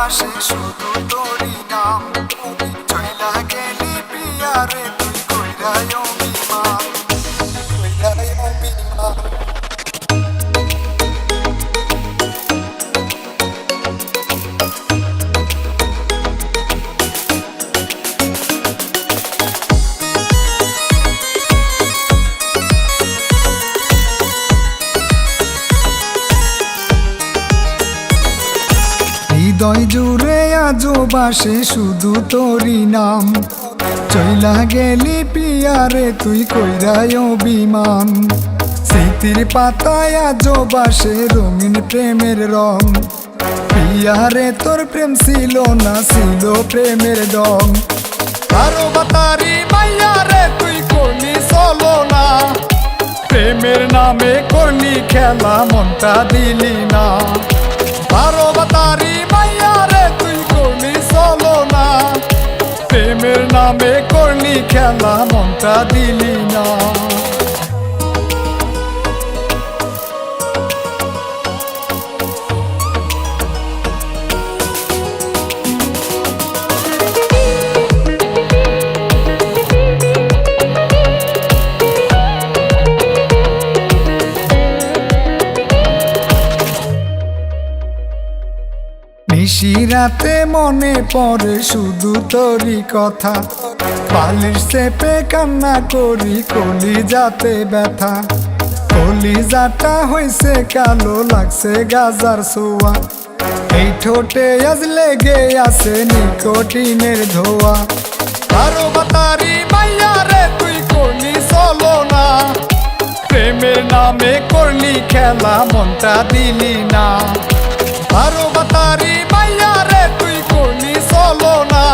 ভালোবাসে শুধু তোরই নাম। চইলা গেলি পিয়ারে তুই কইরাই অভিমান, কইরাই অভিমান। হৃদয় জুড়ে আজো বাসে শুধু তোরই নাম। চইলা গেলি পিয়ারে তুই কইরাই অভিমান। স্মৃতির পাতায় আজো বাসে রঙিন প্রেমের রং। পিয়ারে তোর প্রেম ছিল না, ছিল প্রেমের ডং। আরো বাতারি মাইয়ারে তুই করলি চলো না, প্রেমের নামে করলি খেলা মনটা দিলি না। আরো বাতারি মাইয়ারে তুই করলি চলো না, প্রেমের নামে করলি খেলা মনটা দিলি না। নিশিরাতে মনে পড়ে শুধু তোরই কথা। বালিশ চেপে কান্না করি কলিজাতে ব্যথা। কলিজাটা হইছে কালো, লাগছে গাজার ছোঁয়া। এই ঠোঁটে আজ লেগে আছে নিকোটিনের ধোয়া। আরো বাতারি মাইয়ারে তুই করলি চলো না, প্রেমের নামে করলি খেলা মনটা দিলি না। আরো বাতারি মাইয়ারে তুই করলি চলো না,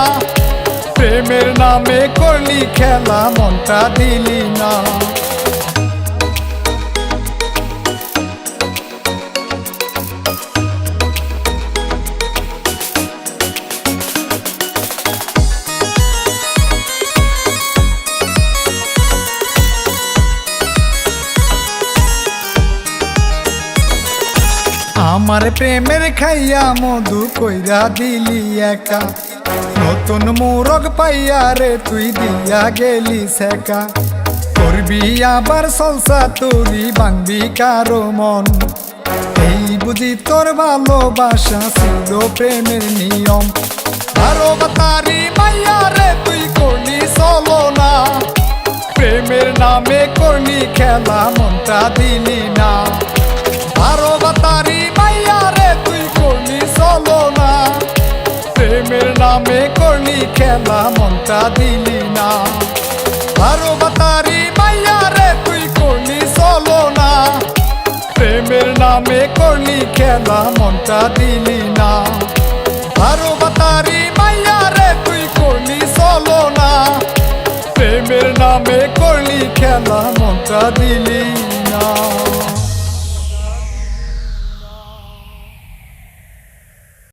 প্রেমের নামে করলি খেলা মনটা দিলি না। আমার প্রেমের খাইয়া মধু কইরা দিলি একা। নতুন মোরগ পাইয়া রে তুই দিয়া গেলি সেকা। করবি আবার সলসা তুরি ভাঙবি কারো মন। এই বুঝি তোর ভালোবাসা ছিল প্রেমের নিয়ম। আরো বাতারি মাইয়া রে তুই করলি চলো না, প্রেমের নামে করলি খেলা মনটা দিলি না। আরো বাতারি মাইয়ারে তুই করলি চলো না, প্রেমের নামে করলি খেলা মনটা দিলি না। আরো বাতারি মাইয়ারে তুই করলি চলো না, প্রেমের নামে করলি খেলা মনটা দিলি না। আরো বাতারি মাইয়ারে তুই করলি চলো না, প্রেমের নামে করলি খেলা মনটা দিলি না।